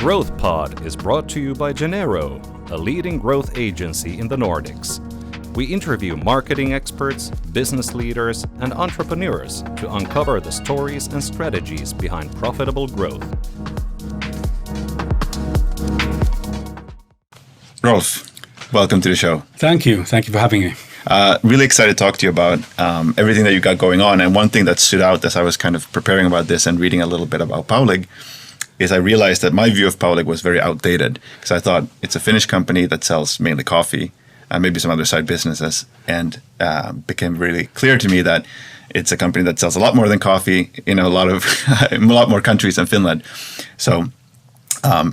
Growth Pod is brought to you by Genero, a leading growth agency in the Nordics. We interview marketing experts, business leaders, and entrepreneurs to uncover the stories and strategies behind profitable growth. Rolf, welcome to the show. Thank you. Thank you for having me. Really excited to talk to you about everything that you got going on. And one thing that stood out as I was kind of preparing about this and reading a little bit about Paulig is I realized that my view of Paulig was very outdated because I thought it's a Finnish company that sells mainly coffee and maybe some other side businesses, and became really clear to me that it's a company that sells a lot more than coffee in a lot more countries than Finland. So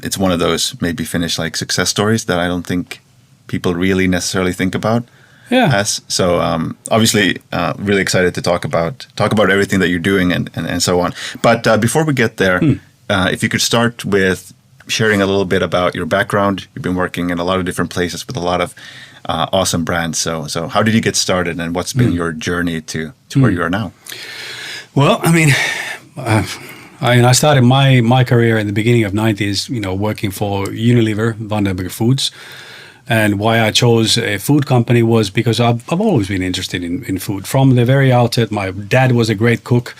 it's one of those maybe Finnish like success stories that I don't think people really necessarily think about. Yeah. So obviously really excited to talk about everything that you're doing and so on. But before we get there, if you could start with sharing a little bit about your background. You've been working in a lot of different places with a lot of awesome brands. So how did you get started, and what's been your journey to where you are now? Well, I started my career in the beginning of 90s, working for Unilever, Vandenberg Foods. And why I chose a food company was because I've always been interested in food. From the very outset, my dad was a great cook,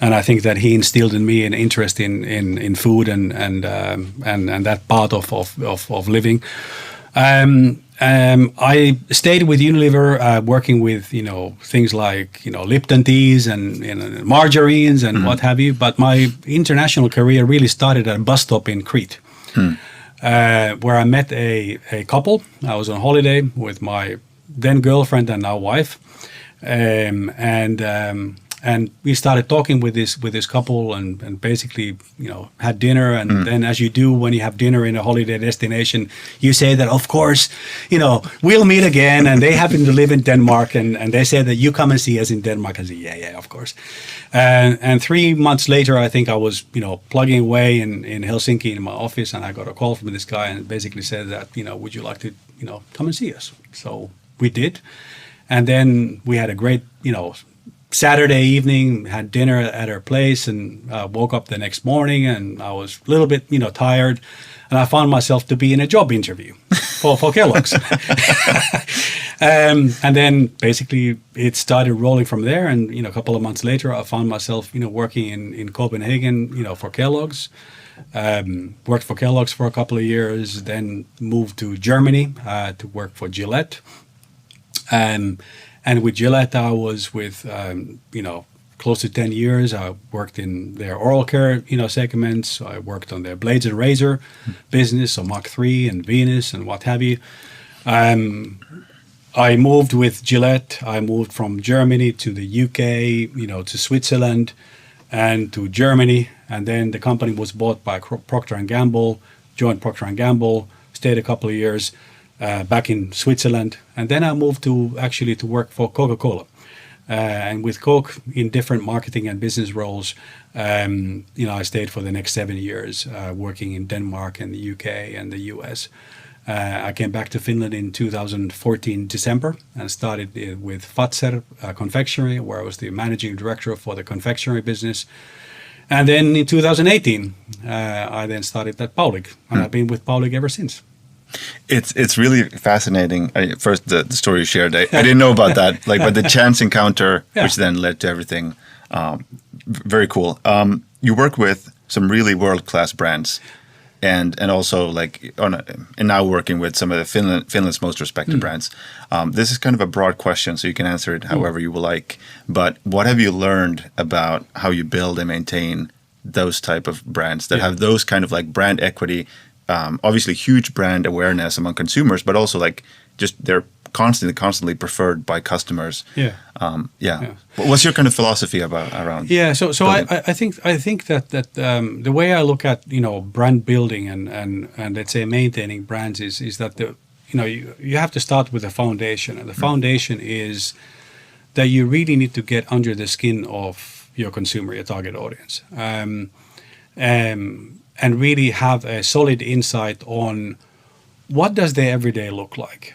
and I think that he instilled in me an interest in food and that part of living. I stayed with Unilever, working with things like Lipton teas and margarines and what have you. But my international career really started at a bus stop in Crete. Where I met a couple. I was on holiday with my then girlfriend and now wife, and we started talking with this couple and basically had dinner, and then, as you do when you have dinner in a holiday destination, you say that of course we'll meet again, and they happen to live in Denmark, and they said that you come and see us in Denmark. I said yeah of course, and 3 months later I think I was plugging away in Helsinki in my office, and I got a call from this guy and basically said that would you like to come and see us. So we did, and then we had a great Saturday evening, had dinner at her place, and woke up the next morning, and I was a little bit, tired, and I found myself to be in a job interview for Kellogg's. And then basically it started rolling from there, and a couple of months later, I found myself, working in Copenhagen, for Kellogg's. Worked for Kellogg's for a couple of years, then moved to Germany to work for Gillette. And with Gillette, I was with, close to 10 years. I worked in their oral care, segments. I worked on their blades and razor business, so Mach 3 and Venus and what have you. I moved with Gillette. I moved from Germany to the UK, to Switzerland and to Germany. And then the company was bought by Procter & Gamble, joined Procter & Gamble, stayed a couple of years. Back in Switzerland, and then I moved to work for Coca-Cola, and with Coke in different marketing and business roles. I stayed for the next 7 years, working in Denmark and the UK and the US. I came back to Finland in 2014 December and started with Fazer Confectionery, where I was the managing director for the confectionery business. And then in 2018, I then started at Paulig, and I've been with Paulig ever since. It's really fascinating. First, the story you shared, I didn't know about that. But the chance encounter, which then led to everything, very cool. You work with some really world-class brands, and also and now working with some of the Finland's most respected brands. This is kind of a broad question, so you can answer it however you will like. But what have you learned about how you build and maintain those type of brands that have those kind of brand equity? Obviously huge brand awareness among consumers, but also just they're constantly preferred by customers. What's your kind of philosophy around? So I think that the way I look at brand building and let's say maintaining brands is that you have to start with a foundation, and the foundation is that you really need to get under the skin of your consumer, your target audience. And really have a solid insight on what does their everyday look like?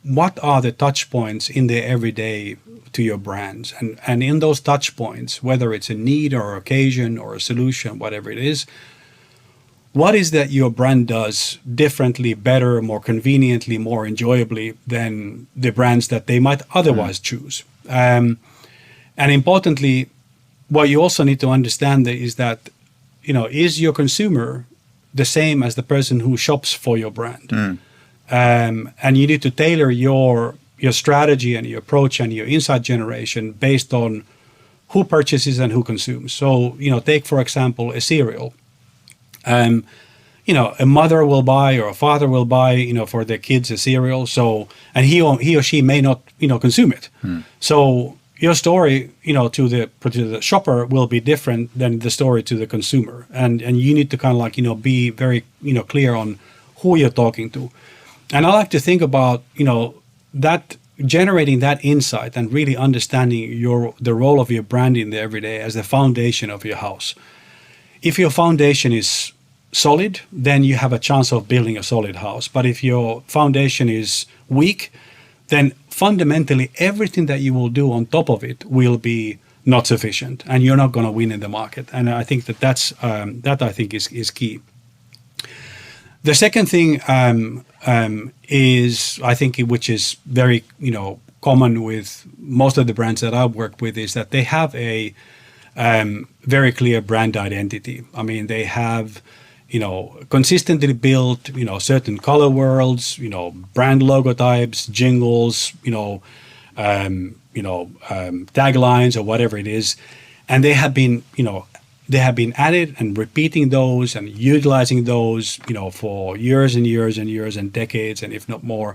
What are the touch points in their everyday to your brands? And in those touch points, whether it's a need or occasion or a solution, whatever it is, what is that your brand does differently, better, more conveniently, more enjoyably than the brands that they might otherwise choose. And importantly, what you also need to understand is that, is your consumer the same as the person who shops for your brand? And you need to tailor your strategy and your approach and your insight generation based on who purchases and who consumes. So, take, for example, a cereal. A mother will buy or a father will buy, for their kids a cereal. So, and he or she may not, consume it. So your story, to the shopper will be different than the story to the consumer. And you need to kind of be very, clear on who you're talking to. And I like to think about, that generating that insight and really understanding the role of your brand in the everyday as the foundation of your house. If your foundation is solid, then you have a chance of building a solid house. But if your foundation is weak, then fundamentally everything that you will do on top of it will be not sufficient, and you're not going to win in the market. And I think that I think is key. The second thing is, I think, which is very common with most of the brands that I've worked with, is that they have a very clear brand identity. I mean, they have consistently built certain color worlds, brand logotypes, jingles, taglines or whatever it is, and they have been at it and repeating those and utilizing those, for years and years and years and decades, and if not more.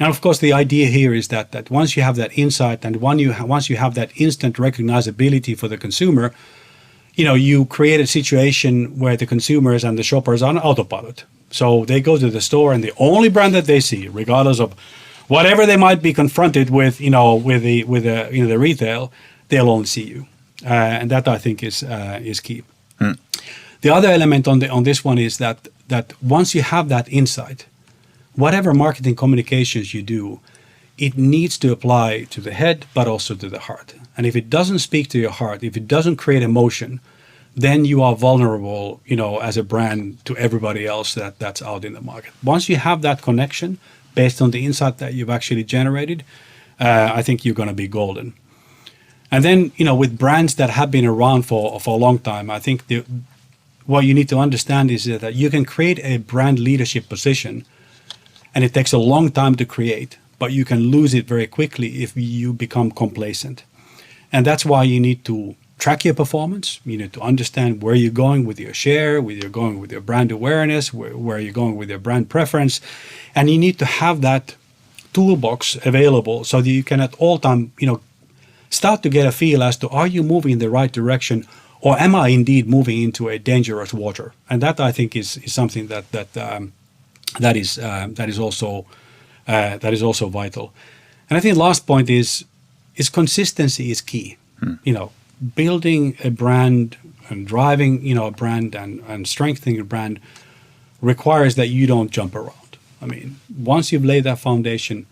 And of course, the idea here is that once you have that insight and once you have that instant recognizability for the consumer, you create a situation where the consumers and the shoppers are on autopilot. So they go to the store, and the only brand that they see, regardless of whatever they might be confronted with, with the retail, they'll only see you. And that, I think, is key. The other element on this one is that once you have that insight, whatever marketing communications you do, it needs to apply to the head, but also to the heart. And if it doesn't speak to your heart, if it doesn't create emotion, then you are vulnerable, as a brand to everybody else that's out in the market. Once you have that connection based on the insight that you've actually generated, I think you're going to be golden. And then, with brands that have been around for a long time, I think what you need to understand is that you can create a brand leadership position, and it takes a long time to create, but you can lose it very quickly if you become complacent. And that's why you need to track your performance. You need to understand where you're going with your share, where you're going with your brand awareness, where you're going with your brand preference. And you need to have that toolbox available so that you can at all time, start to get a feel as to, are you moving in the right direction, or am I indeed moving into a dangerous water? And that, I think, is something that is also vital. And I think the last point is consistency is key. Building a brand and driving a brand and strengthening a brand requires that you don't jump around. I mean, once you've laid that foundation,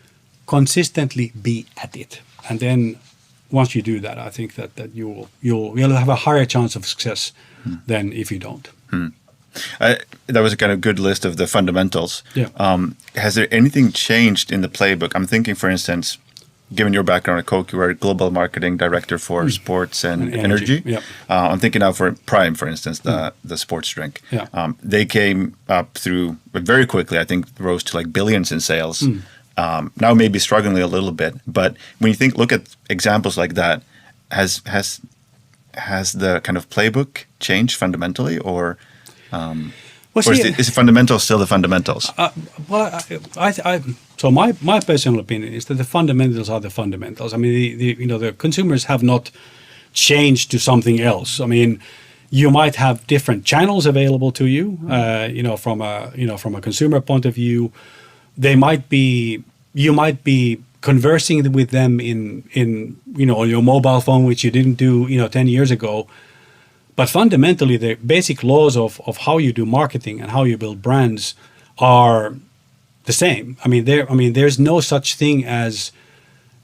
consistently be at it, and then once you do that, I think that you'll have a higher chance of success than if you don't. That was a kind of good list of the fundamentals. Yeah. Has there anything changed in the playbook? I'm thinking, for instance, given your background at Coke, you were global marketing director for sports and energy. Yeah. I'm thinking now for Prime, for instance, the sports drink. Yeah. They came up through very quickly. I think rose to like billions in sales. Now maybe struggling a little bit, but when you look at examples like that, has the kind of playbook changed fundamentally, or is fundamental still the fundamentals? So my personal opinion is that the fundamentals are the fundamentals. I mean, the consumers have not changed to something else. I mean, you might have different channels available to you. From a consumer point of view, you might be conversing with them in on your mobile phone, which you didn't do 10 years ago. But fundamentally, the basic laws of how you do marketing and how you build brands are the same. I mean, there's no such thing as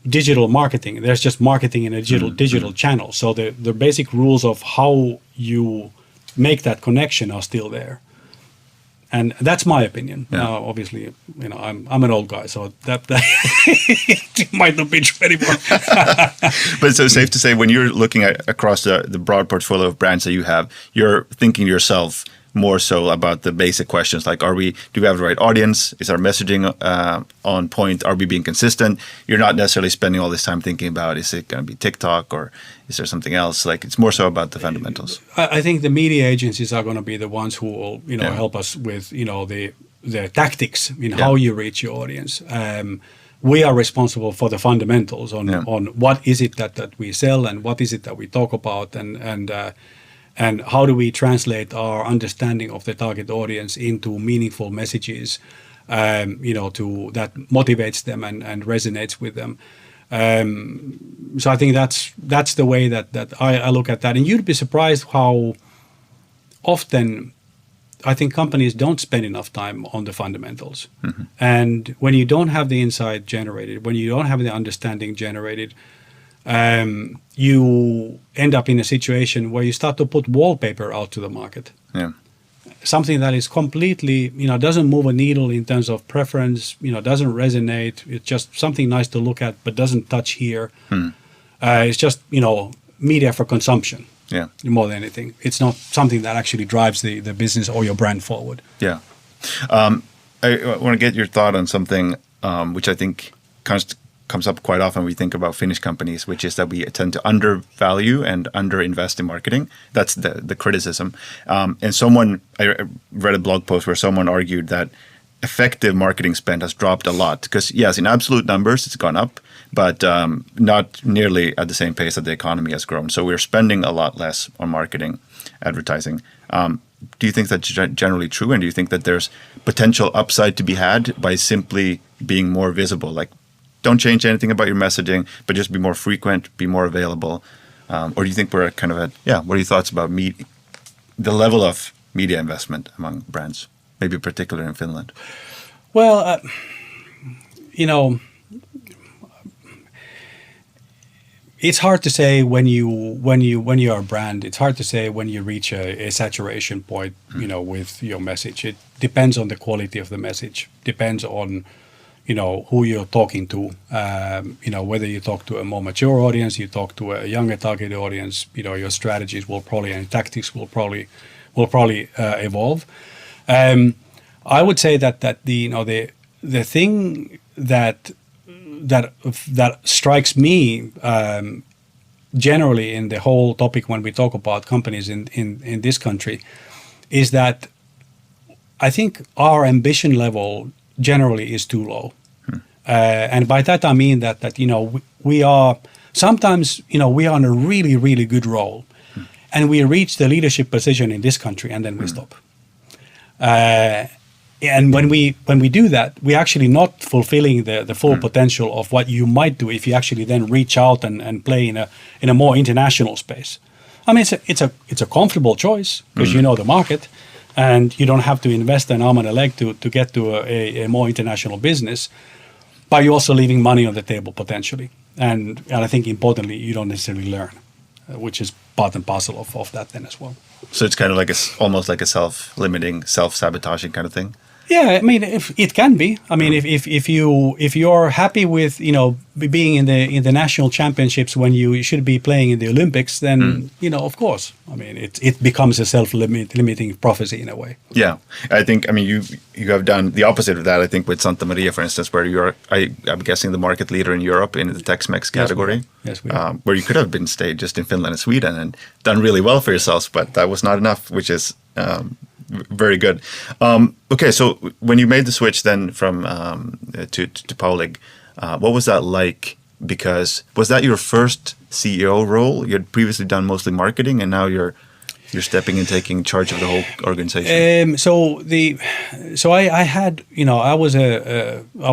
digital marketing. There's just marketing in a digital channel. So the basic rules of how you make that connection are still there. And that's my opinion. Yeah. Now, obviously, I'm an old guy, so that it might not be true anymore. But so safe to say, when you're looking at across the broad portfolio of brands that you have, you're thinking to yourself more so about the basic questions like, do we have the right audience? Is our messaging on point? Are we being consistent? You're not necessarily spending all this time thinking about, is it going to be TikTok or is there something else? Like, it's more so about the fundamentals. I think the media agencies are going to be the ones who will, help us with, the tactics in how you reach your audience. We are responsible for the fundamentals on what is it that we sell and what is it that we talk about and how do we translate our understanding of the target audience into meaningful messages, to that motivates them and resonates with them. So I think that's the way that I look at that. And you'd be surprised how often I think companies don't spend enough time on the fundamentals. Mm-hmm. And when you don't have the insight generated, when you don't have the understanding generated, you end up in a situation where you start to put wallpaper out to the market. Yeah. Something that is completely, doesn't move a needle in terms of preference, doesn't resonate. It's just something nice to look at, but doesn't touch here. It's just, media for consumption. Yeah. More than anything. It's not something that actually drives the business or your brand forward. Yeah. I want to get your thought on something which I think comes up quite often when we think about Finnish companies, which is that we tend to undervalue and underinvest in marketing. That's the criticism. And I read a blog post where someone argued that effective marketing spend has dropped a lot because, yes, in absolute numbers, it's gone up, but not nearly at the same pace that the economy has grown. So we're spending a lot less on marketing, advertising. Do you think that's generally true? And do you think that there's potential upside to be had by simply being more visible? Like, don't change anything about your messaging, but just be more frequent, be more available. Or do you think we're kind of what are your thoughts about the level of media investment among brands, maybe particularly in Finland? Well, it's hard to say when you are a brand. It's hard to say when you reach a saturation point, with your message. It depends on the quality of the message. Depends on who you're talking to, whether you talk to a more mature audience, you talk to a younger target audience, your strategies will probably and tactics will probably evolve. I would say that the thing that strikes me generally in the whole topic when we talk about companies in this country is that I think our ambition level generally is too low. And by that I mean that we are sometimes we are on a really, really good roll and we reach the leadership position in this country and then we stop. And when we do that, we're actually not fulfilling the full potential of what you might do if you actually then reach out and play in a more international space. I mean, it's a comfortable choice because you know the market. And you don't have to invest an arm and a leg to get to a more international business, but you're also leaving money on the table potentially. And I think importantly, you don't necessarily learn, which is part and parcel of that then as well. So it's kind of almost like a self-limiting, self-sabotaging kind of thing? Yeah, I mean, if it can be. I mean, if you're happy with being in the national championships when you should be playing in the Olympics, then of course. I mean, it becomes a self-limiting prophecy in a way. Yeah, I think. I mean, you have done the opposite of that. I think with Santa Maria, for instance, where you're, I'm guessing, the market leader in Europe in the Tex-Mex category. Yes, we are. Where you could have been stayed just in Finland and Sweden and done really well for yourselves, but that was not enough, which is. Very good. Okay, so when you made the switch then from to Paulig, what was that like? Because was that your first CEO role? You had previously done mostly marketing, and now you're stepping and taking charge of the whole organization. I had I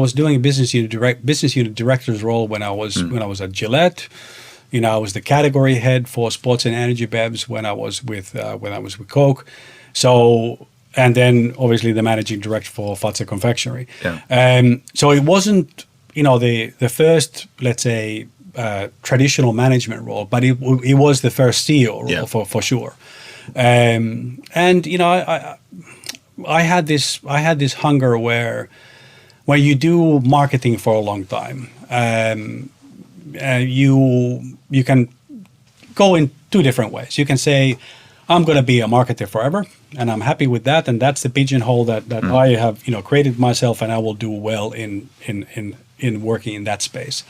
was doing a business unit director's role when I was at Gillette. I was the category head for sports and energy bevs when I was with Coke. So, and then obviously the managing director for Fazer Confectionery. Yeah. So it wasn't, the first, let's say, traditional management role, but it was the first CEO role for sure. I had this hunger where you do marketing for a long time, you can go in two different ways. You can say, I'm going to be a marketer forever, and I'm happy with that, and that's the pigeonhole that I have created myself, and I will do well in working in that space.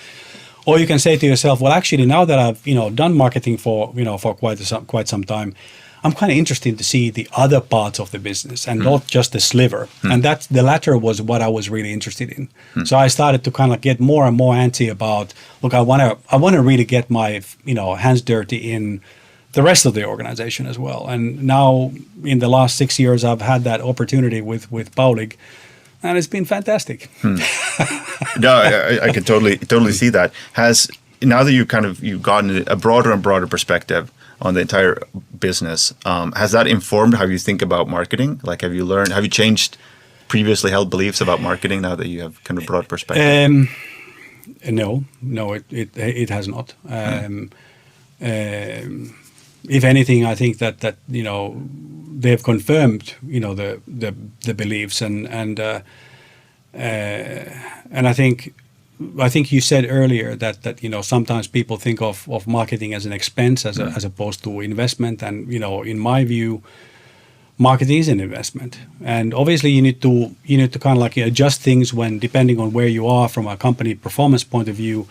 Or you can say to yourself, well, actually, now that I've done marketing for quite some time, I'm kind of interested to see the other parts of the business and not just the sliver. And that's the latter was what I was really interested in. So I started to kind of get more and more antsy about, look, I want to really get my hands dirty in the rest of the organization as well. And now in the last 6 years, I've had that opportunity with Paulig, and it's been fantastic. No, I can totally see that. Now that you've gotten a broader and broader perspective on the entire business, has that informed how you think about marketing? Like, have you changed previously held beliefs about marketing now that you have kind of broad perspective? No, it has not. If anything, I think that they've confirmed the beliefs and I think you said earlier that sometimes people think of marketing as an expense as opposed to investment, and in my view, marketing is an investment, and obviously you need to kind of like adjust things when depending on where you are from a company performance point of view.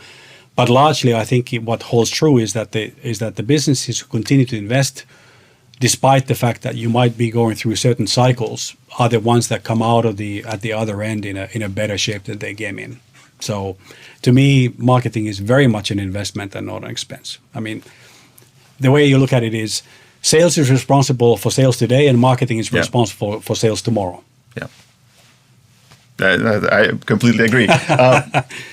But largely, I think what holds true is that the businesses who continue to invest, despite the fact that you might be going through certain cycles, are the ones that come out at the other end in a better shape than they came in. So, to me, marketing is very much an investment and not an expense. I mean, the way you look at it is, sales is responsible for sales today, and marketing is responsible for sales tomorrow. Yeah. I completely agree.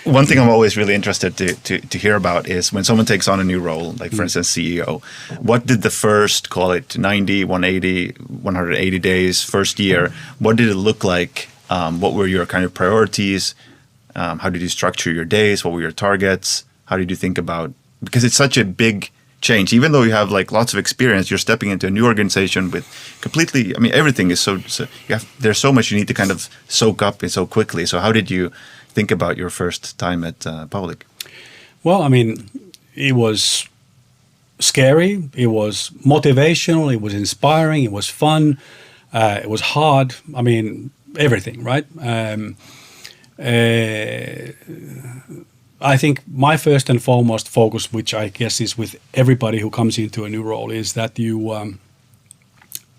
One thing I'm always really interested to hear about is when someone takes on a new role, like for instance, CEO, what did the first, call it 90, 180, 180 days, first year, what did it look like? What were your kind of priorities? How did you structure your days? What were your targets? How did you think about, because it's such a big change, even though you have like lots of experience, you're stepping into a new organization with completely, I mean, everything is there's so much you need to kind of soak up so quickly. So how did you think about your first time at Paulig? Well, I mean, it was scary, it was motivational, it was inspiring, it was fun, it was hard. I mean, everything, right? I think my first and foremost focus, which I guess is with everybody who comes into a new role, is that you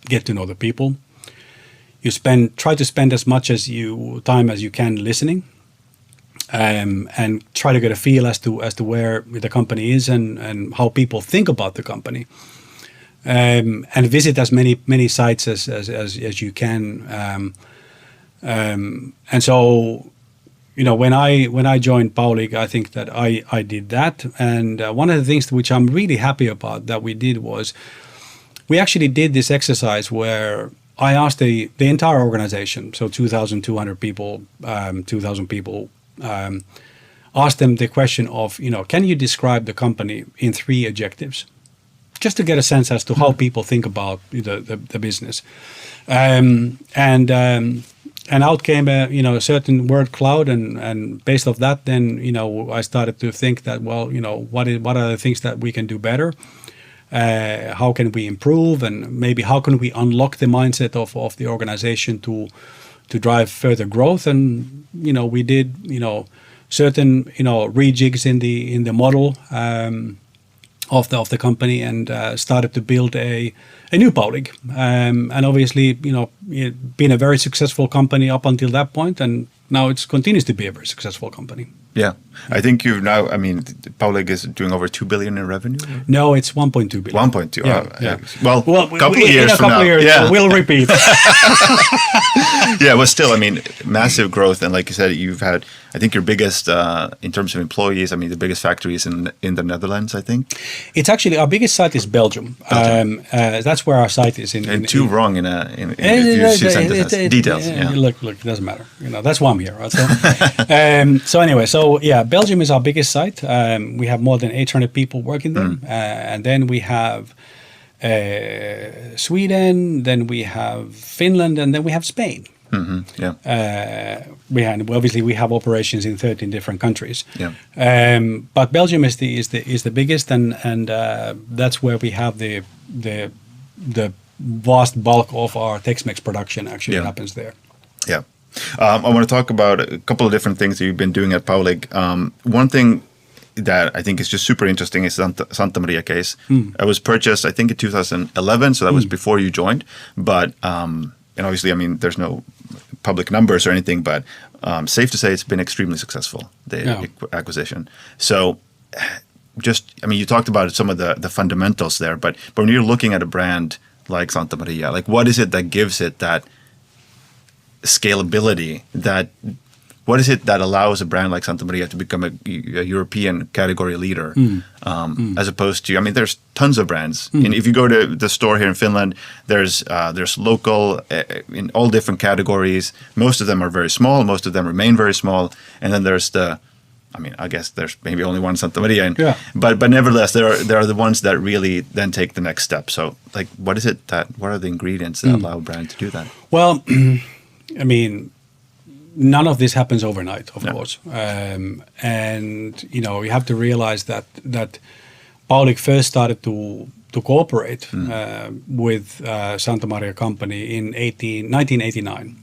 get to know the people. You try to spend as much time as you can listening, and try to get a feel as to where the company is and how people think about the company, and visit as many sites as you can, and so. When I joined Paulig, I think that I did that. And one of the things which I'm really happy about that we did was we actually did this exercise where I asked the entire organization, so 2,200 people, 2,000 people, asked them the question of, can you describe the company in 3 adjectives? Just to get a sense as to how people think about the business. And out came a certain word cloud, and based off that, then I started to think that, well, what are the things that we can do better? How can we improve, and maybe how can we unlock the mindset of the organization to drive further growth? And we did certain rejigs in the model of the company, and started to build a new Paulig, and obviously it been a very successful company up until that point, and now it continues to be a very successful company. Yeah, I think Paulig is doing over 2 billion in revenue. No, it's 1.2 billion. 1.2. Yeah. Well, a couple of years from now. Yeah. We'll repeat. Yeah, but still, massive growth, and like you said, you've had, I think, your biggest in terms of employees. The biggest factory is in the Netherlands, I think. It's actually our biggest site is Belgium. That's where our site is. Wrong in if you send us details. Yeah. Look, it doesn't matter. That's why I'm here. Right? So anyway, Belgium is our biggest site. We have more than 800 people working there, and then we have Sweden, then we have Finland, and then we have Spain. Yeah. We have operations in 13 different countries. Yeah. But Belgium is the biggest, and that's where we have the vast bulk of our Tex-Mex production actually happens there. Yeah. I want to talk about a couple of different things that you've been doing at Paulig. One thing that I think is just super interesting is Santa Maria case. It was purchased, I think, in 2011, so that was before you joined. But and obviously, I mean, there's no public numbers or anything, but safe to say it's been extremely successful, the acquisition. So you talked about some of the fundamentals there, but when you're looking at a brand like Santa Maria, like what is it that gives it that scalability, what is it that allows a brand like Santa Maria to become a European category leader, as opposed to, I mean, there's tons of brands. And if you go to the store here in Finland, there's local in all different categories. Most of them are very small. Most of them remain very small. And then there's I guess there's maybe only one Santa Maria. But nevertheless, there are the ones that really then take the next step. So, like, what are the ingredients that allow a brand to do that? Well, I mean, none of this happens overnight, of course. And, you have to realize that Paulig first started to cooperate with Santa Maria Company in 1989.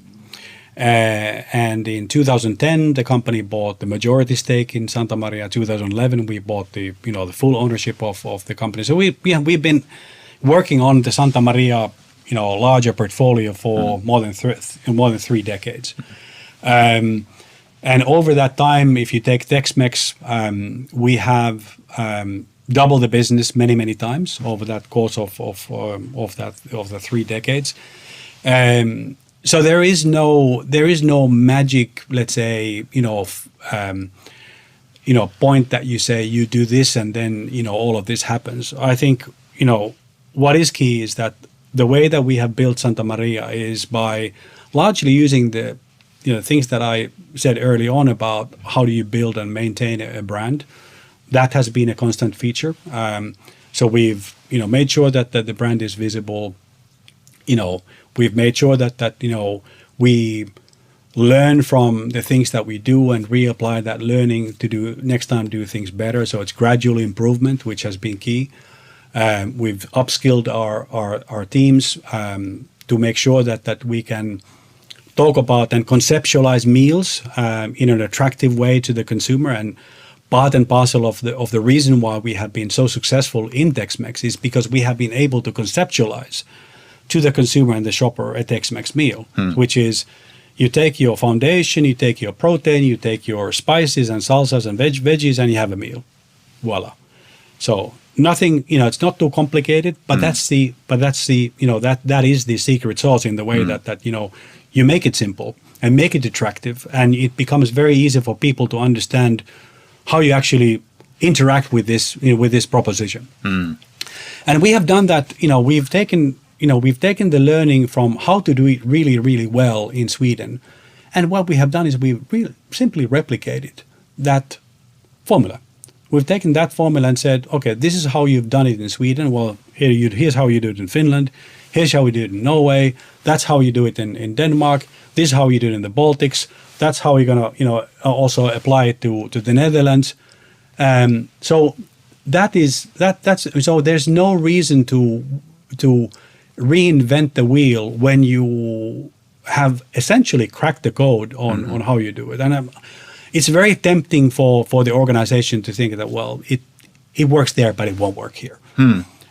And in 2010, the company bought the majority stake in Santa Maria. 2011, we bought the full ownership of the company. So we've been working on the Santa Maria larger portfolio for more than 3 decades. And over that time, if you take Tex-Mex, we have doubled the business many times over that course of the 3 decades. So there is no magic, let's say, point that you say you do this and then all of this happens. I think what is key is that the way that we have built Santa Maria is by largely using the things that I said early on about how do you build and maintain a brand. That has been a constant feature. So we've made sure that the brand is visible. We've made sure that we learn from the things that we do and reapply that learning to do things better. So it's gradual improvement, which has been key. We've upskilled our teams to make sure that we can talk about and conceptualize meals in an attractive way to the consumer. And part and parcel of the reason why we have been so successful in Tex-Mex is because we have been able to conceptualize to the consumer and the shopper a Tex-Mex meal, which is you take your foundation, you take your protein, you take your spices and salsas and veggies, and you have a meal. Voila. So nothing, it's not too complicated, but that is the secret sauce in the way that you make it simple and make it attractive, and it becomes very easy for people to understand how you actually interact with this proposition. And we have done that. We've taken the learning from how to do it really, really well in Sweden, and what we have done is we've really simply replicated that formula. We've taken that formula and said, okay, this is how you've done it in Sweden. Well, here's how you do it in Finland. Here's how we do it in Norway. That's how you do it in Denmark. This is how you do it in the Baltics. That's how we're gonna, also apply it to the Netherlands. So that's so. There's no reason to reinvent the wheel when you have essentially cracked the code on how you do it. And it's very tempting for the organization to think that, well, it works there, but it won't work here.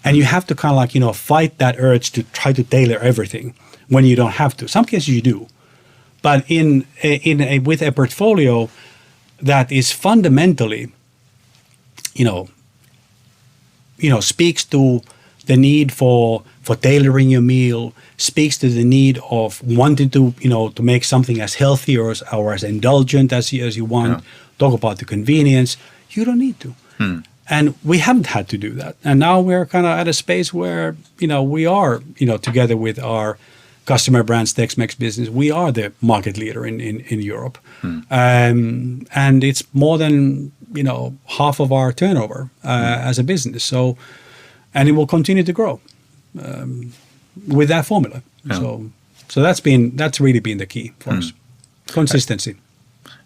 And you have to kind of fight that urge to try to tailor everything when you don't have to. Some cases you do, but with a portfolio that is fundamentally, speaks to the need for tailoring your meal, speaks to the need of wanting to make something as healthy or as indulgent as you want. Yeah. Talk about the convenience. You don't need to. And we haven't had to do that. And now we're kind of at a space where, we are, together with our customer brands Tex-Mex business, we are the market leader in Europe. And it's more than, half of our turnover as a business. So, and it will continue to grow. with that formula. Yeah. So that's really been the key for us. Consistency.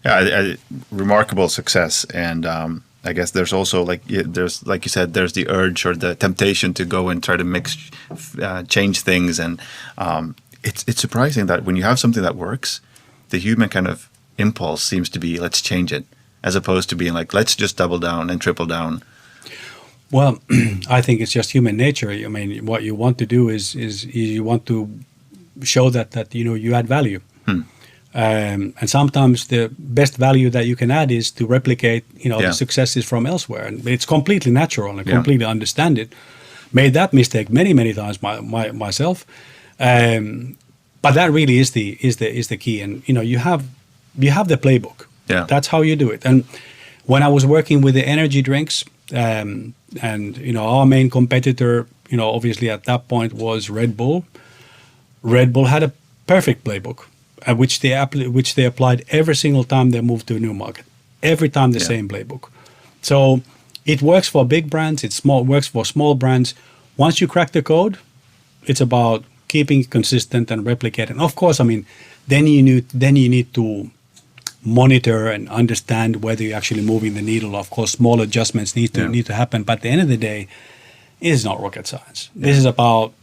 Yeah, remarkable success, and I guess there's also like you said, there's the urge or the temptation to go and try to change things, and it's surprising that when you have something that works, the human kind of impulse seems to be let's change it, as opposed to being like let's just double down and triple down. Well, I think it's just human nature. I mean, what you want to do is you want to show that you add value. And sometimes the best value that you can add is to replicate, the successes from elsewhere. And it's completely natural and I completely understand it. Made that mistake many times myself. But that really is the key. And you have the playbook. Yeah. That's how you do it. And when I was working with the energy drinks, and our main competitor, obviously at that point was Red Bull. Red Bull had a perfect playbook, which they applied every single time they moved to a new market. Every time the same playbook. So it works for big brands. Works for small brands. Once you crack the code, it's about keeping it consistent and replicating. Of course, I mean, then you need to monitor and understand whether you're actually moving the needle. Of course, small adjustments need to happen. But at the end of the day, it is not rocket science. This is about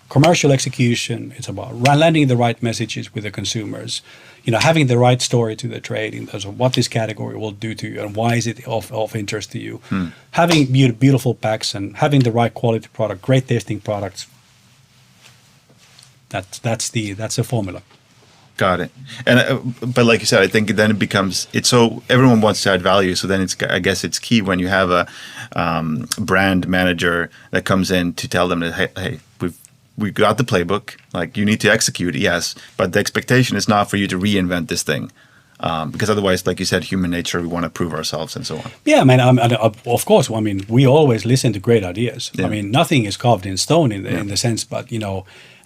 commercial execution. It's about landing the right messages with the consumers, having the right story to the trade in terms of what this category will do to you and why is it of interest to you. Having beautiful packs and having the right quality product, great tasting products. That's the formula. Got it. And but like you said, I think then it becomes everyone wants to add value. So then I guess it's key when you have a brand manager that comes in to tell them that hey, we got the playbook. Like you need to execute, yes, but the expectation is not for you to reinvent this thing, because otherwise, like you said, human nature, we want to prove ourselves and so on. Yeah, I mean, of course. I mean, we always listen to great ideas. Yeah. I mean, nothing is carved in stone in the sense, but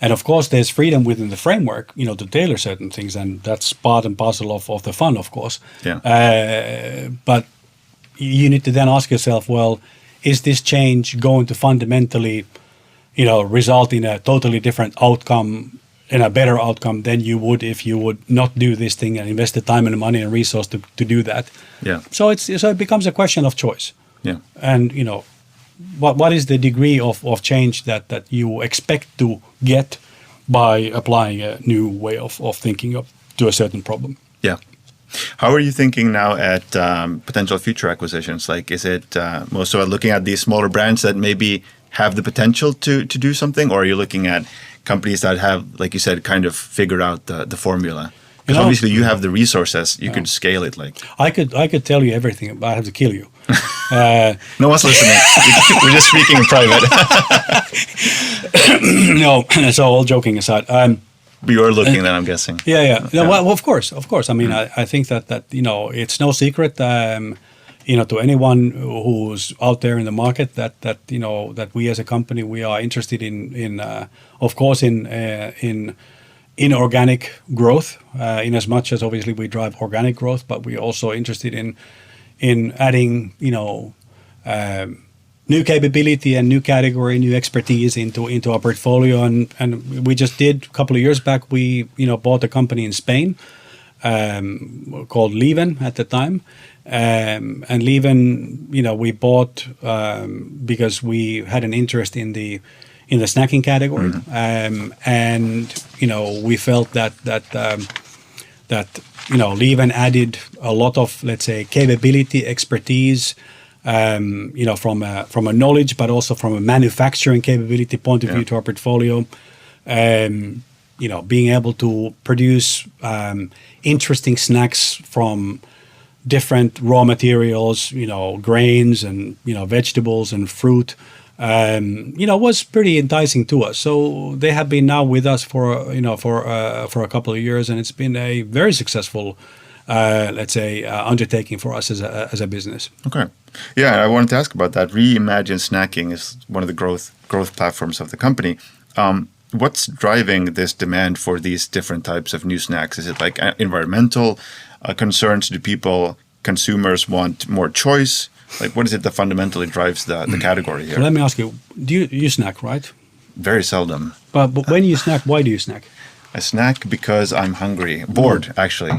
and of course, there's freedom within the framework, to tailor certain things, and that's part and parcel of the fun, of course. Yeah. But you need to then ask yourself, well, is this change going to fundamentally, result in a totally different outcome, in a better outcome than you would if you would not do this thing and invest the time and money and resource to do that? Yeah. So it becomes a question of choice. Yeah. And what is the degree of change that you expect to get by applying a new way of thinking to a certain problem? Yeah. How are you thinking now at potential future acquisitions? Like, is it most of it looking at these smaller brands that maybe have the potential to do something, or are you looking at companies that have, like you said, kind of figured out the formula? Because obviously you have the resources, you could scale it. Like I could tell you everything, but I have to kill you. No one's listening. We're just speaking in private. No, so all joking aside. But you are looking then, I'm guessing. Yeah. No, well, of course. I mean, I think that it's no secret, to anyone who's out there in the market that we as a company, we are interested in of course, in organic growth, in as much as obviously we drive organic growth, but we're also interested in adding, new capability and new category, new expertise into our portfolio. And we just did a couple of years back, we, bought a company in Spain called Leven at the time. And Leven, we bought because we had an interest in the snacking category. And, we felt that Leven added a lot of, let's say, capability, expertise, from a knowledge, but also from a manufacturing capability point of view to our portfolio. Being able to produce interesting snacks from different raw materials, grains and vegetables and fruit, was pretty enticing to us. So they have been now with us for a couple of years, and it's been a very successful, let's say, undertaking for us as a business. Okay, yeah, I wanted to ask about that. Reimagine Snacking is one of the growth platforms of the company. What's driving this demand for these different types of new snacks? Is it like environmental concerns? Do consumers want more choice? Like, what is it that fundamentally drives the category here? So let me ask you, do you snack, right? very seldom. But when you snack, why do you snack? I snack because I'm hungry. Bored, actually.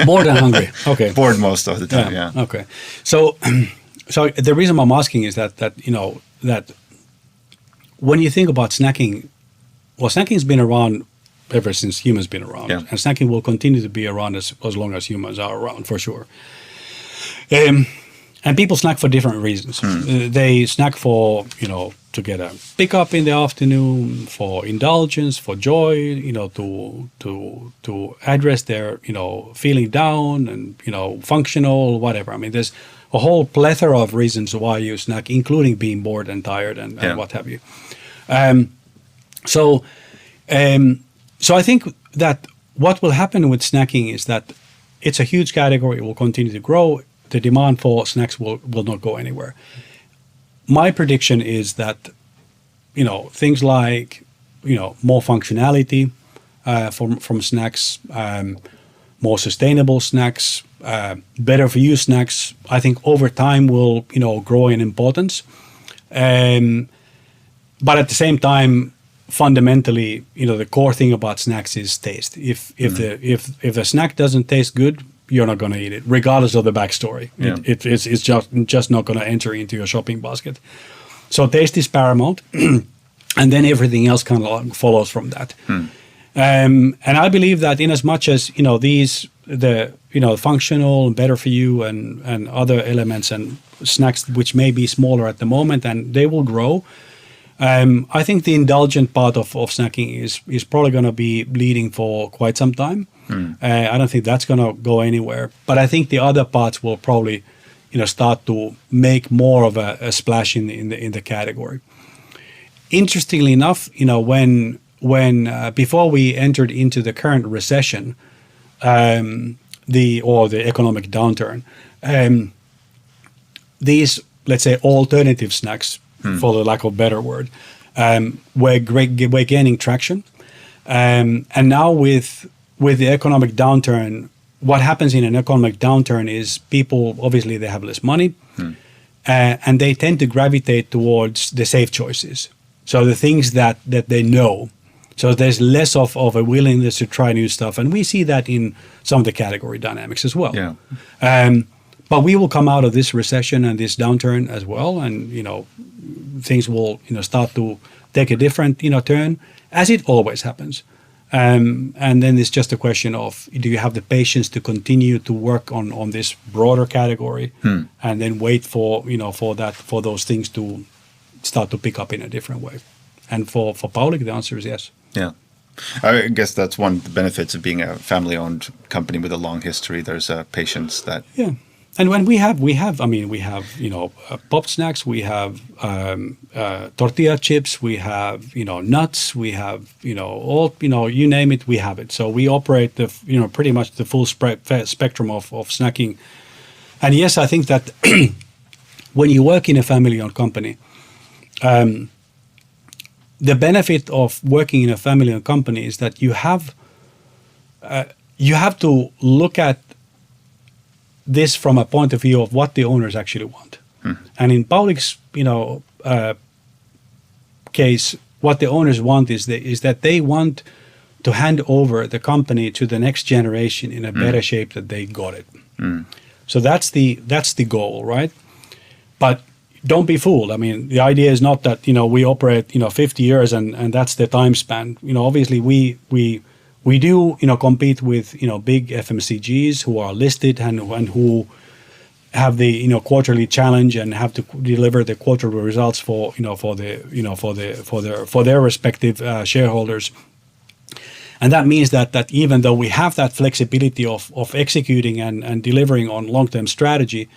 More than hungry. Okay. Bored most of the time, yeah. Okay. So the reason I'm asking is that when you think about snacking, well, snacking's been around ever since humans been around, Yeah. and snacking will continue to be around as long as humans are around, for sure. And people snack for different reasons. They snack for, to get a pickup in the afternoon, for indulgence, for joy, to address their, feeling down and, functional, whatever. I mean, there's a whole plethora of reasons why you snack, including being bored and tired and what have you. So I think that what will happen with snacking is that it's a huge category. It will continue to grow. The demand for snacks will not go anywhere. My prediction is that, things like, more functionality from snacks, more sustainable snacks, better for you snacks, I think over time will, grow in importance. But at the same time, fundamentally, the core thing about snacks is taste. If the snack doesn't taste good, you're not going to eat it, regardless of the backstory. Yeah. It's just not going to enter into your shopping basket. So taste is paramount, and then everything else kind of follows from that. And I believe that in as much as the functional, better for you, and other elements and snacks which may be smaller at the moment, and they will grow. I think the indulgent part of snacking is probably going to be leading for quite some time. I don't think that's going to go anywhere. But I think the other parts will probably, start to make more of a splash in the category. Interestingly enough, when before we entered into the current recession, the economic downturn, these, let's say, alternative snacks, for the lack of a better word, we're gaining traction. And now with the economic downturn, what happens in an economic downturn is people, obviously, they have less money, and they tend to gravitate towards the safe choices. So the things that they know. So there's less of a willingness to try new stuff. And we see that in some of the category dynamics as well. Yeah. But we will come out of this recession and this downturn as well. And, things will, start to take a different, turn, as it always happens. And then it's just a question of, do you have the patience to continue to work on this broader category and then wait for, for those things to start to pick up in a different way? And for Paulig, the answer is yes. Yeah. I guess that's one of the benefits of being a family-owned company with a long history. There's a patience that... Yeah. And when we have popped snacks, we have tortilla chips, we have nuts, we have all you name it, we have it. So we operate the pretty much the full spectrum of snacking. And yes, I think that when you work in a family-owned company, the benefit of working in a family-owned company is that you have to look at this from a point of view of what the owners actually want. And in Paulig's, case, what the owners want is that they want to hand over the company to the next generation in a better shape that they got it. So that's the goal, right? But don't be fooled. I mean, the idea is not that we operate 50 years and that's the time span. Obviously we do, compete with, big FMCGs who are listed and who have the, quarterly challenge and have to deliver the quarterly results for their respective shareholders. And that means that even though we have that flexibility of executing and delivering on long-term strategy,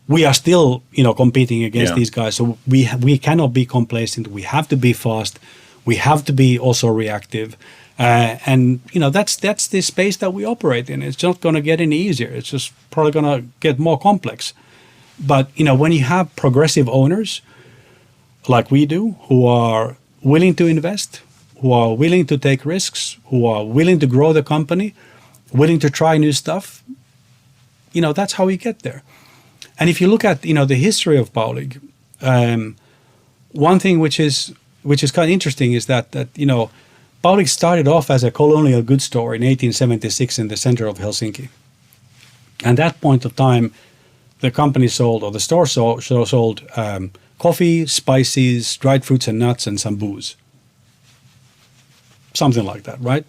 we are still, competing against these guys. So we cannot be complacent. We have to be fast. We have to be also reactive. And that's the space that we operate in. It's not going to get any easier. It's just probably going to get more complex. But when you have progressive owners like we do, who are willing to invest, who are willing to take risks, who are willing to grow the company, willing to try new stuff, that's how we get there. And if you look at the history of Paulig, one thing which is which is kind of interesting, is that Paulig started off as a colonial goods store in 1876 in the center of Helsinki. And that point of time, the company sold, or the store sold coffee, spices, dried fruits and nuts, and some booze. Something like that, right?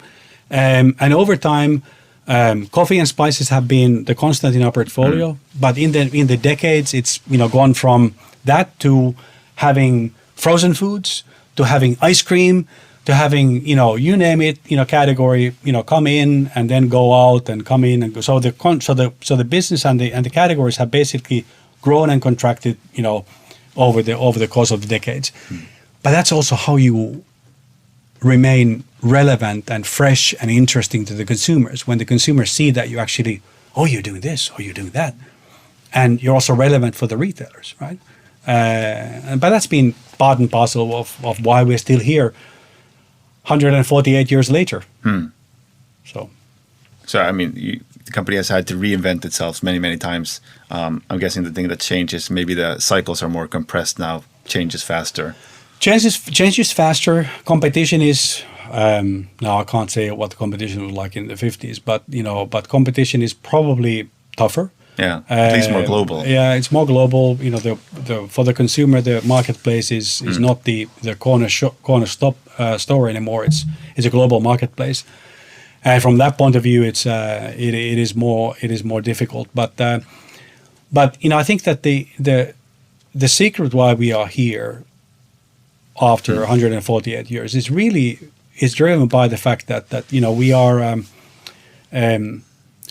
And over time, coffee and spices have been the constant in our portfolio. But in the decades, it's gone from that to having frozen foods, to having ice cream, to having you name it, category, come in and then go out and come in and go. So the business and the categories have basically grown and contracted, over the course of the decades. But that's also how you remain relevant and fresh and interesting to the consumers. When the consumers see that you actually, oh, you're doing this, or you're doing that, and you're also relevant for the retailers, right? But that's been part and parcel of why we're still here 148 years later. So I mean, the company has had to reinvent itself many, many times. I'm guessing the thing that changes, maybe the cycles are more compressed now, changes faster. Changes faster. Competition is now I can't say what the competition was like in the 50s, but competition is probably tougher. Yeah, at least more global. Yeah, it's more global. For the consumer, the marketplace is not the corner store anymore. It's a global marketplace, and from that point of view, it is more difficult. But I think that the secret why we are here after 148 years is driven by the fact that we are.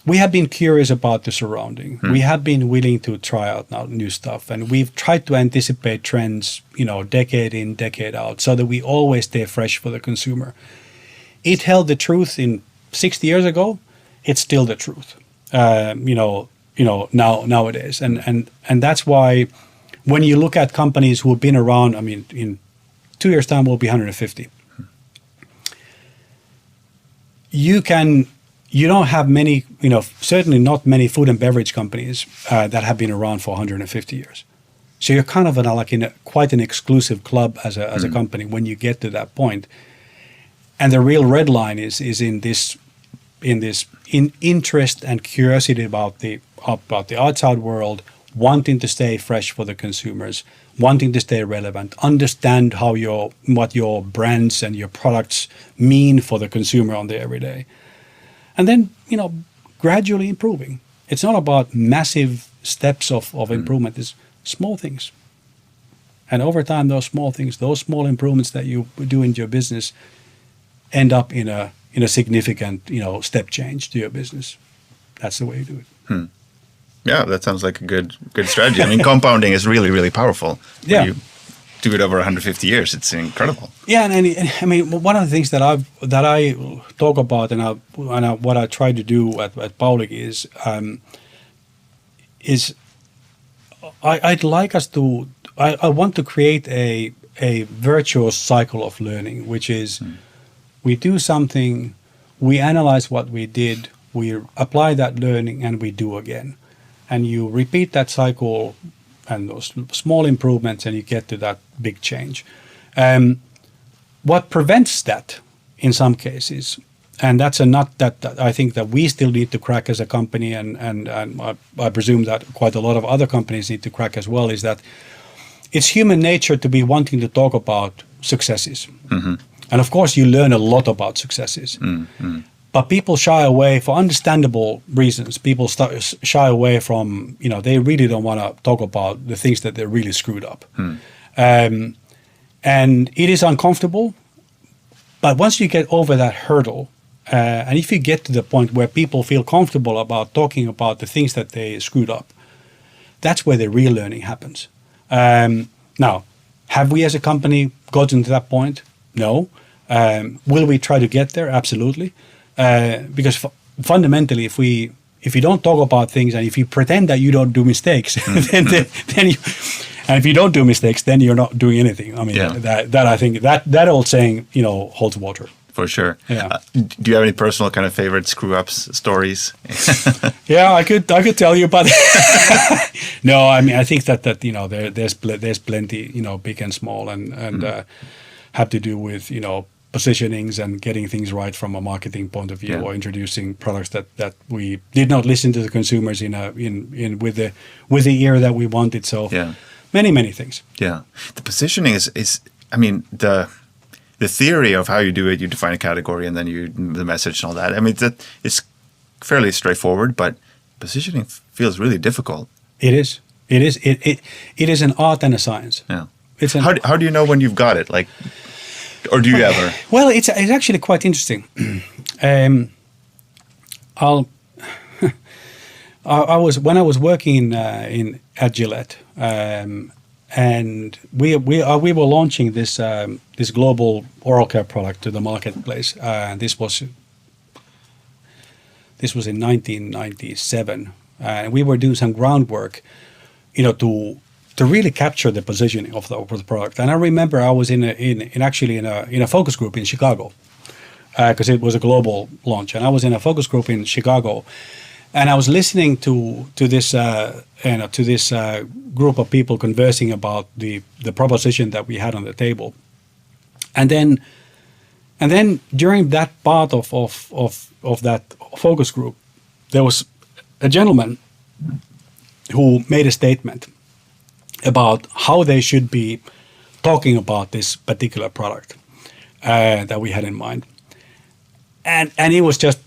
We have been curious about the surrounding. We have been willing to try out new stuff, and we've tried to anticipate trends, decade in, decade out, so that we always stay fresh for the consumer. It held the truth in 60 years ago. It's still the truth, nowadays, and that's why when you look at companies who have been around, I mean, in 2 years' time we'll be 150. You don't have many, certainly not many food and beverage companies that have been around for 150 years. So you're kind of quite an exclusive club as a company when you get to that point. And the real red line is in this interest and curiosity about the outside world, wanting to stay fresh for the consumers, wanting to stay relevant, understand what your brands and your products mean for the consumer on the everyday. And then, gradually improving. It's not about massive steps of improvement. It's small things. And over time, those small things, those small improvements that you do in your business end up in a significant, step change to your business. That's the way you do it. Yeah, that sounds like a good strategy. I mean, compounding is really, really powerful. Yeah. When you do it over 150 years, it's incredible. Yeah, and I mean, one of the things that I talk about and what I try to do at Paulig is I'd like us to I want to create a virtuous cycle of learning, which is we do something, we analyze what we did, we apply that learning, and we do again. And you repeat that cycle and those small improvements, and you get to that big change. What prevents that in some cases, and that's a nut that I think that we still need to crack as a company, and I presume that quite a lot of other companies need to crack as well, is that it's human nature to be wanting to talk about successes. And of course you learn a lot about successes. But people shy away for understandable reasons. People shy away from, they really don't want to talk about the things that they really screwed up. And it is uncomfortable. But once you get over that hurdle, and if you get to the point where people feel comfortable about talking about the things that they screwed up, that's where the real learning happens. Now, have we as a company gotten to that point? No. Will we try to get there? Absolutely. Because fundamentally, if you don't talk about things and if you pretend that you don't do mistakes, then you, and if you don't do mistakes, then you're not doing anything. I mean, that I think that old saying, holds water. For sure. Yeah. Do you have any personal kind of favorite screw-ups stories? Yeah, I could tell you, but no, I mean, I think that there's plenty, big and small, and have to do with, positionings and getting things right from a marketing point of view, or introducing products that we did not listen to the consumers with the ear that we wanted. So many things. Yeah, the positioning is I mean the theory of how you do it, you define a category and then the message and all that. I mean that it's fairly straightforward, but positioning feels really difficult. It is. It is an art and a science. Yeah. How do you know when you've got it? Like, or do you ever? Well, it's actually quite interesting. When I was working at Gillette, and we were launching this global oral care product to the marketplace. This was in 1997, and we were doing some groundwork, to really capture the positioning of the product. And I remember I was in a focus group in Chicago, because it was a global launch, and I was in a focus group in Chicago, and I was listening to this group of people conversing about the proposition that we had on the table, and then during that part of that focus group, there was a gentleman who made a statement about how they should be talking about this particular product that we had in mind, and it was just,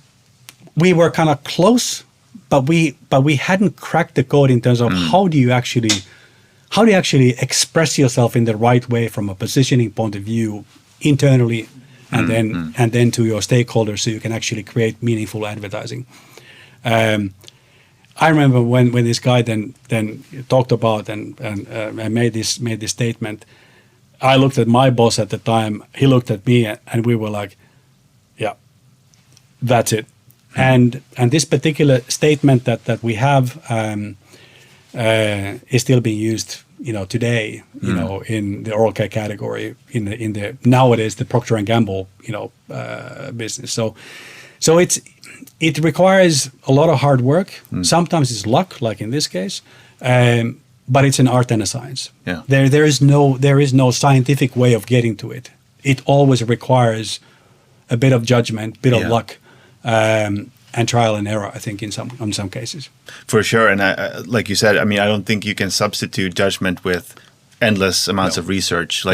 we were kind of close, but we hadn't cracked the code in terms of how do you actually express yourself in the right way from a positioning point of view internally, and then to your stakeholders, so you can actually create meaningful advertising. I remember when this guy then talked about and made this statement. I looked at my boss at the time. He looked at me, and we were like, "Yeah, that's it." And this particular statement that we have is still being used, today, in the oral care category, in the nowadays the Procter & Gamble, business. So it requires a lot of hard work. Sometimes it's luck, like in this case, but it's an art and a science. Yeah. There is no scientific way of getting to it. It always requires a bit of judgment, bit of luck, and trial and error, I think, in some cases. For sure. And like you said, I mean, I don't think you can substitute judgment with endless amounts of research.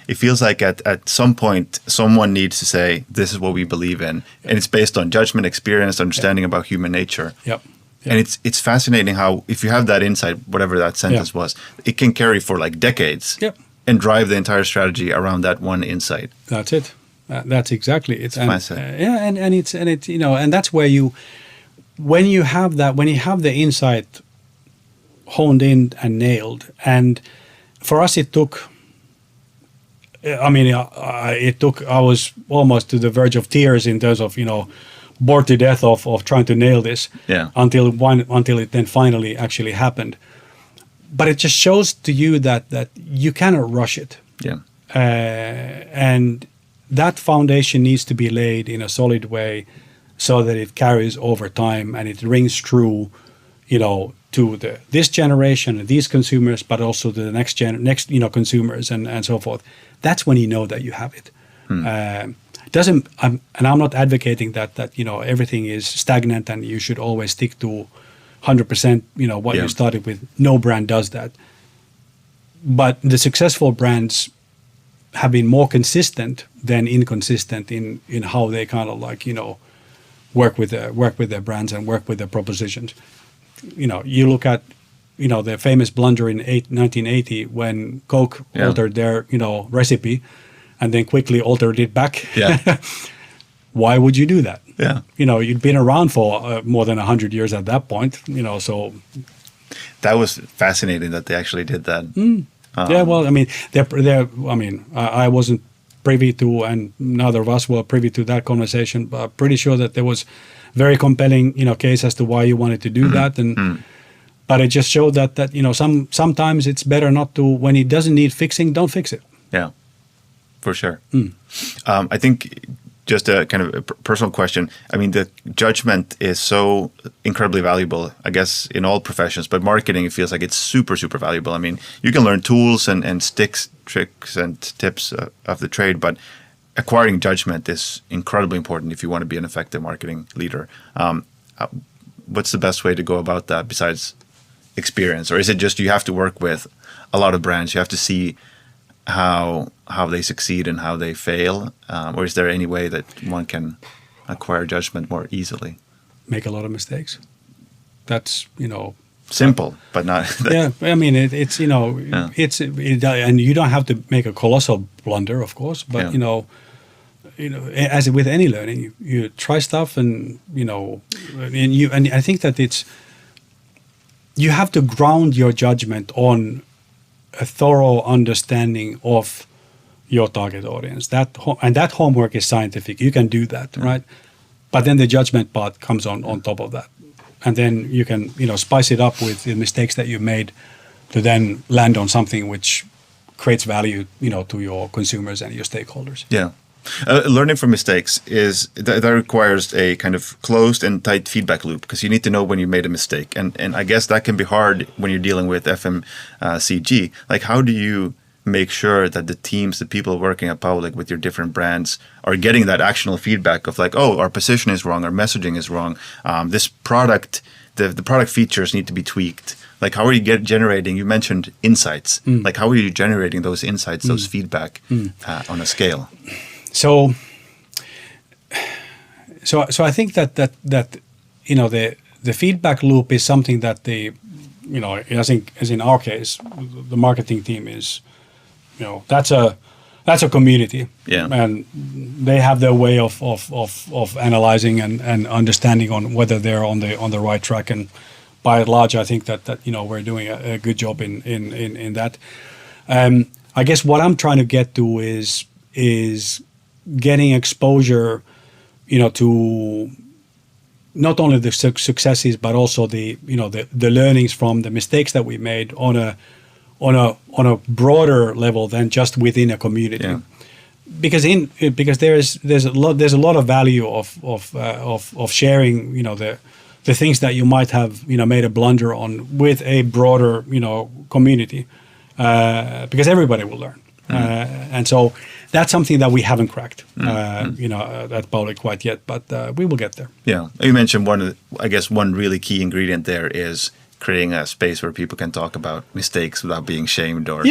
It feels like at some point, someone needs to say, this is what we believe in. And it's based on judgment, experience, understanding about human nature. Yep. And it's fascinating how, if you have that insight, whatever that sentence was, it can carry for like decades and drive the entire strategy around that one insight. That's it. That's exactly it. And and that's where when you have the insight honed in and nailed. And for us, it took. I was almost to the verge of tears in terms of bored to death of trying to nail this. Until it then finally actually happened. But it just shows to you that you cannot rush it. Yeah. And that foundation needs to be laid in a solid way, so that it carries over time and it rings true, to this generation, these consumers, but also to the next consumers and so forth. That's when you know that you have it. I'm not advocating that everything is stagnant and you should always stick to 100%. What you started with. No brand does that. But the successful brands have been more consistent than inconsistent in how they kind of work with their brands and work with their propositions. You look at the famous blunder in 1980 when Coke altered their recipe, and then quickly altered it back. Yeah. Why would you do that? Yeah. You'd been around for more than 100 years at that point. So that was fascinating that they actually did that. Well, I mean, I wasn't privy to, and neither of us were privy to that conversation, but I'm pretty sure that there was very compelling, case as to why you wanted to do that. And but it just showed that sometimes it's better not to, when it doesn't need fixing, don't fix it. Yeah, for sure. I think just a kind of a personal question. I mean, the judgment is so incredibly valuable, I guess, in all professions, but marketing, it feels like it's super, super valuable. I mean, you can learn tools and sticks, tricks and tips of the trade, but acquiring judgment is incredibly important if you want to be an effective marketing leader. What's the best way to go about that besides experience? Or is it just you have to work with a lot of brands, you have to see how they succeed and how they fail? Or is there any way that one can acquire judgment more easily? Make a lot of mistakes. That's, simple, but not. Yeah, I mean, it's and you don't have to make a colossal blunder, of course, but as with any learning, you try stuff, and and I think that you have to ground your judgment on a thorough understanding of your target audience. That homework is scientific. You can do that, right? But then the judgment part comes on top of that. And then you can, spice it up with the mistakes that you made to then land on something which creates value, to your consumers and your stakeholders. Yeah. Learning from mistakes that requires a kind of closed and tight feedback loop, because you need to know when you made a mistake. And I guess that can be hard when you're dealing with FMCG. Like, how do you make sure that the teams, the people working at Paulig with your different brands are getting that actionable feedback of like, oh, our position is wrong, our messaging is wrong, this product, the product features need to be tweaked. Like, how are you generating, you mentioned insights, like how are you generating those insights, those feedback on a scale? So I think that the feedback loop is something that I think, as in our case, the marketing team is, that's a community, and they have their way of analyzing and understanding on whether they're on the right track. And by and large, I think that we're doing a good job in that. I guess what I'm trying to get to is getting exposure, to not only the successes but also the learnings from the mistakes that we made on a broader level than just within a community. Yeah. Because there's a lot of value of sharing, the things that you might have made a blunder on with a broader community, because everybody will learn. And so that's something that we haven't cracked, at Paulig quite yet, but we will get there. Yeah, you mentioned one really key ingredient there is creating a space where people can talk about mistakes without being shamed or.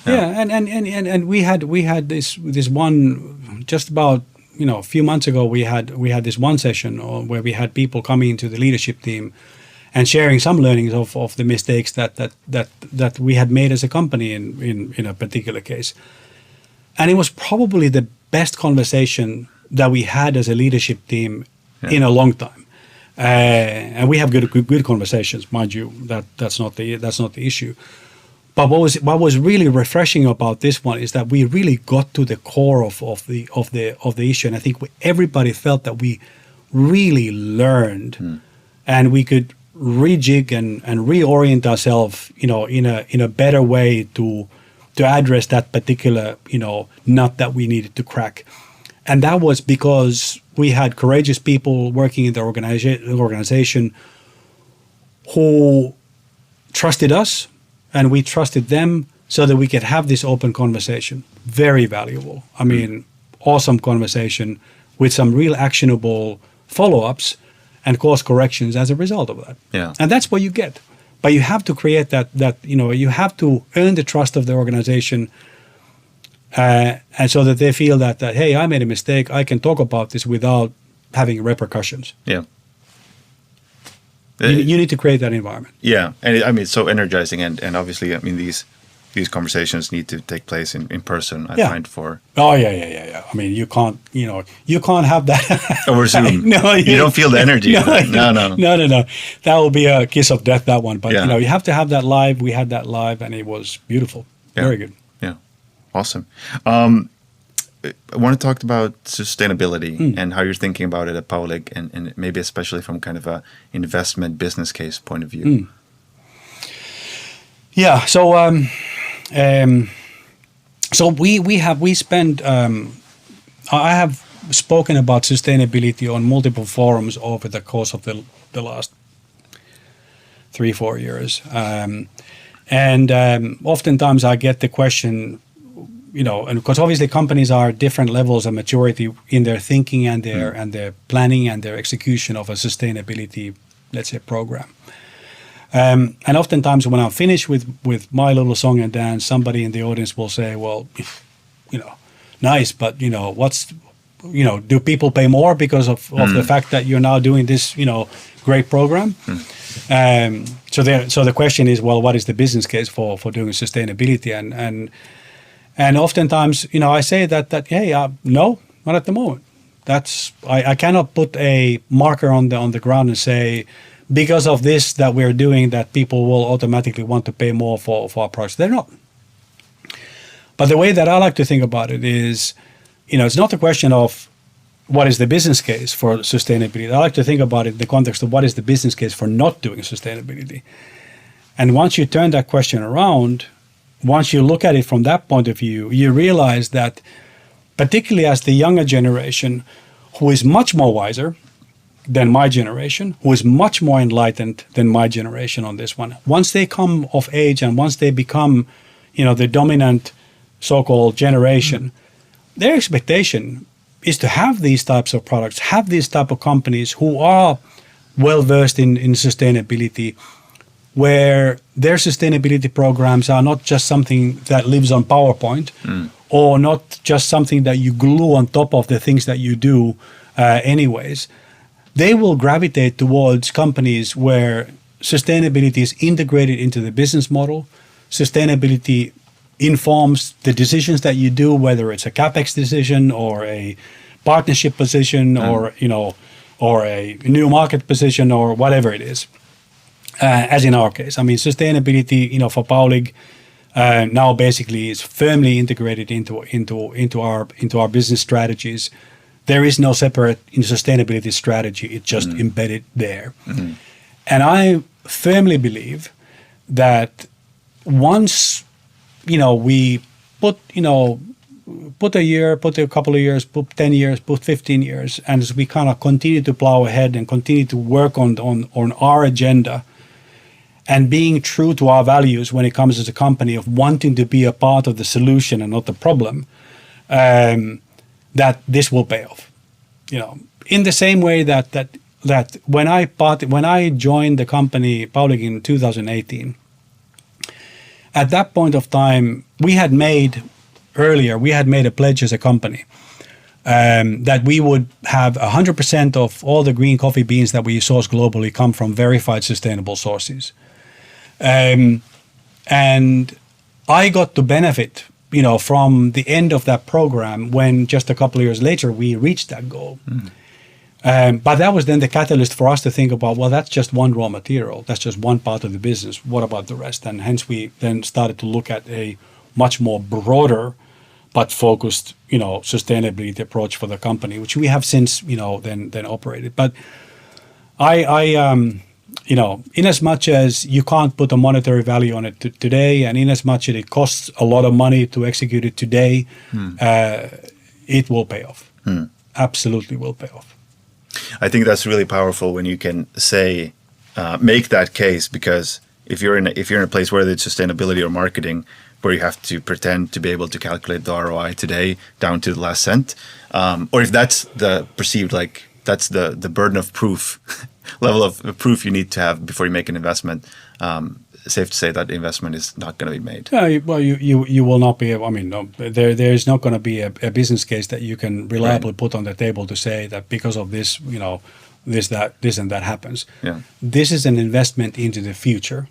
And we had this one just about a few months ago. We had this one session where we had people coming into the leadership team and sharing some learnings of the mistakes that we had made as a company in a particular case. And it was probably the best conversation that we had as a leadership team in a long time. And we have good conversations, mind you. That's not the issue. But what was really refreshing about this one is that we really got to the core of the issue, and I think everybody felt that we really learned, and we could rejig and reorient ourselves, in a better way to address that particular, nut that we needed to crack. And that was because we had courageous people working in the organization who trusted us, and we trusted them, so that we could have this open conversation. Very valuable. I mean, awesome conversation with some real actionable follow-ups and course corrections as a result of that. Yeah. And that's what you get. But you have to create that you have to earn the trust of the organization, and so that they feel that hey, I made a mistake, I can talk about this without having repercussions. Yeah. You need to create that environment. Yeah, and it's so energizing, and obviously, these conversations need to take place in person. I find for. Oh yeah. I mean, you can't have that over Zoom. No, you don't feel the energy. No. That will be a kiss of death, that one. But you have to have that live. We had that live, and it was beautiful. Yeah. Very good. Yeah, awesome. I want to talk about sustainability and how you're thinking about it at Paulig, and maybe especially from kind of a investment business case point of view. Yeah. So we spend. I have spoken about sustainability on multiple forums over the course of the last 3-4 years. Oftentimes I get the question, and because obviously companies are different levels of maturity in their thinking and their planning and their execution of a sustainability, let's say, program. And oftentimes when I'm finished with my little song and dance, somebody in the audience will say, well, nice, but do people pay more because of the fact that you're now doing this, great program? So the question is, well, what is the business case for doing sustainability? And oftentimes, I say that hey, no, not at the moment. I cannot put a marker on the ground and say, because of this that we're doing, that people will automatically want to pay more for our products. They're not. But the way that I like to think about it is, it's not a question of what is the business case for sustainability. I like to think about it in the context of what is the business case for not doing sustainability. And once you turn that question around, once you look at it from that point of view, you realize that particularly as the younger generation, who is much more wiser than my generation, who is much more enlightened than my generation on this one, once they come of age and once they become, the dominant so-called generation, their expectation is to have these types of products, have these type of companies who are well-versed in sustainability, where their sustainability programs are not just something that lives on PowerPoint or not just something that you glue on top of the things that you do anyways. They will gravitate towards companies where sustainability is integrated into the business model. Sustainability informs the decisions that you do, whether it's a CapEx decision or a partnership position or a new market position or whatever it is. As in our case, I mean, sustainability, for Paulig now basically is firmly integrated into our business strategies. There is no separate sustainability strategy; it's just embedded there. And I firmly believe that once we put a year, put a couple of years, put 10 years, put 15 years, and as we kind of continue to plow ahead and continue to work on our agenda and being true to our values when it comes as a company of wanting to be a part of the solution and not the problem, that this will pay off. In the same way that when I joined the company Paulig in 2018, at that point of time, we had made a pledge as a company that we would have 100% of all the green coffee beans that we source globally come from verified sustainable sources. And I got to benefit, from the end of that program when just a couple of years later we reached that goal. But that was then the catalyst for us to think about, well, that's just one raw material. That's just one part of the business. What about the rest? And hence we then started to look at a much more broader but focused, sustainability approach for the company, which we have since, then operated. But in as much as you can't put a monetary value on it today, and in as much as it costs a lot of money to execute it today, it will pay off. Absolutely will pay off. I think that's really powerful when you can say, make that case, because if you're in a place where it's sustainability or marketing, where you have to pretend to be able to calculate the ROI today down to the last cent, or if that's the perceived, like that's the burden of proof, level of proof you need to have before you make an investment, safe to say that investment is not going to be made. Well, you will not be able, there is not going to be a business case that you can reliably put on the table to say that because of this, this and that happens. Yeah. This is an investment into the future.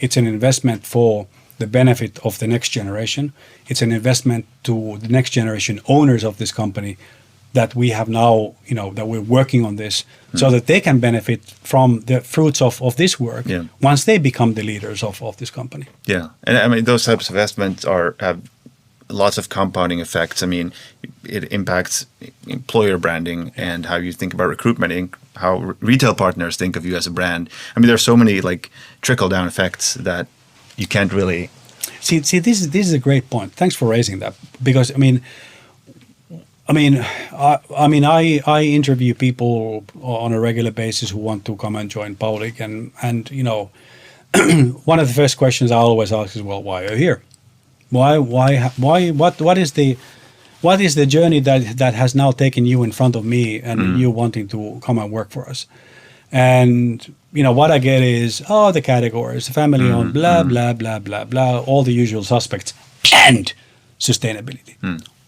It's an investment for the benefit of the next generation. It's an investment to the next generation owners of this company that we have now, that we're working on this so that they can benefit from the fruits of this work once they become the leaders of this company. Yeah. And those types of investments have lots of compounding effects. It impacts employer branding and how you think about recruitment and how retail partners think of you as a brand. There's so many trickle down effects that you can't really see. This is a great point. Thanks for raising that, because I interview people on a regular basis who want to come and join Paulig, and one of the first questions I always ask is, well, why are you here? Why? What is the journey that has now taken you in front of me and you wanting to come and work for us? And what I get is, the categories, family owned, blah blah blah blah blah, all the usual suspects, and sustainability,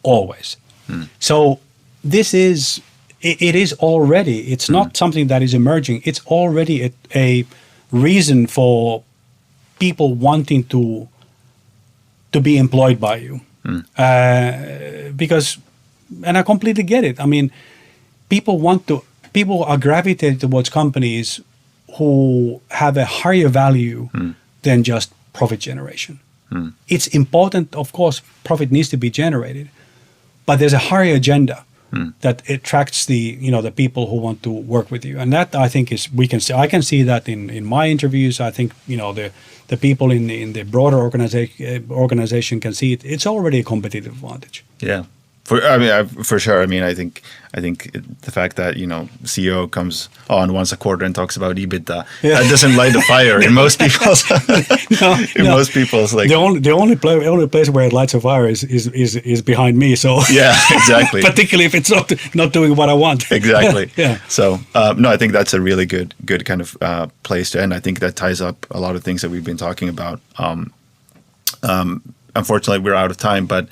always. So this is it is already. It's not something that is emerging. It's already a reason for people wanting to be employed by you. Because, and I completely get it. People are gravitated towards companies who have a higher value than just profit generation. It's important, of course, profit needs to be generated, but there's a higher agenda that attracts the people who want to work with you, and that I think is I can see that in my interviews. I think the people in the broader organization can see it. It's already a competitive advantage. Yeah. For sure. I think the fact that CEO comes on once a quarter and talks about EBITDA, that doesn't light a fire in most people's. Most people's like the only place where it lights a fire is behind me. So yeah, exactly. Particularly if it's not doing what I want. Exactly. Yeah. So no, I think that's a really good kind of place to end. I think that ties up a lot of things that we've been talking about. Unfortunately, we're out of time, but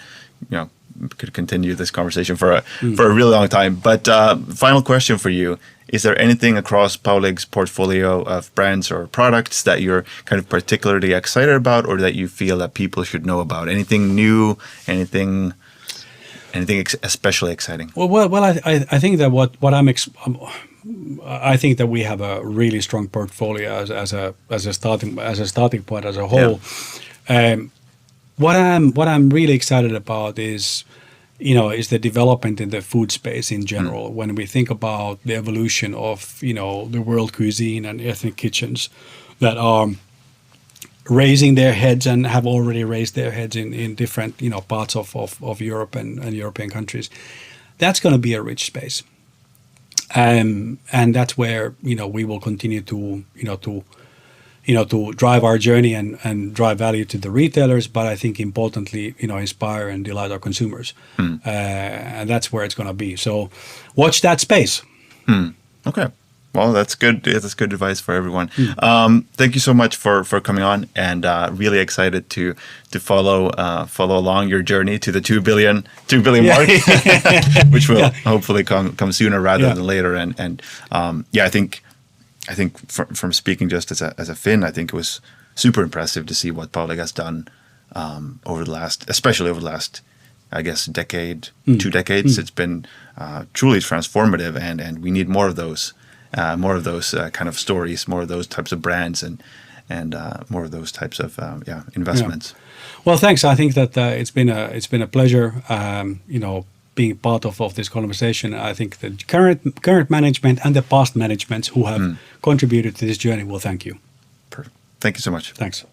could continue this conversation for a really long time. But final question for you: is there anything across Paulig's portfolio of brands or products that you're kind of particularly excited about, or that you feel that people should know about? Anything new? Anything especially exciting? Well, I think that I think that we have a really strong portfolio as a starting point as a whole. Yeah. What I'm really excited about is the development in the food space in general. When we think about the evolution of the world cuisine and ethnic kitchens that are raising their heads and have already raised their heads in different parts of Europe and European countries, that's going to be a rich space, and that's where we will continue to drive our journey and drive value to the retailers, but I think importantly, inspire and delight our consumers. And that's where it's going to be. So watch that space. Okay. Well, that's good. That's good advice for everyone. Thank you so much for coming on, and really excited to follow along your journey to the 2 billion mark, which will hopefully come sooner rather than later. And I think from speaking just as a Finn, I think it was super impressive to see what Paulig has done especially over the last, I guess, decade, 2 decades. It's been truly transformative, and we need more of those kind of stories, more of those types of brands, and more of those types of investments. Yeah. Well, thanks. I think that it's been a pleasure. Being part of this conversation. I think the current management and the past managements who have contributed to this journey will thank you. Perfect. Thank you so much. Thanks.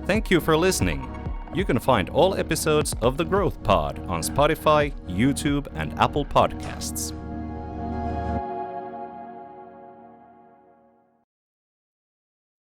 Thank you for listening. You can find all episodes of The Growth Pod on Spotify, YouTube, and Apple Podcasts.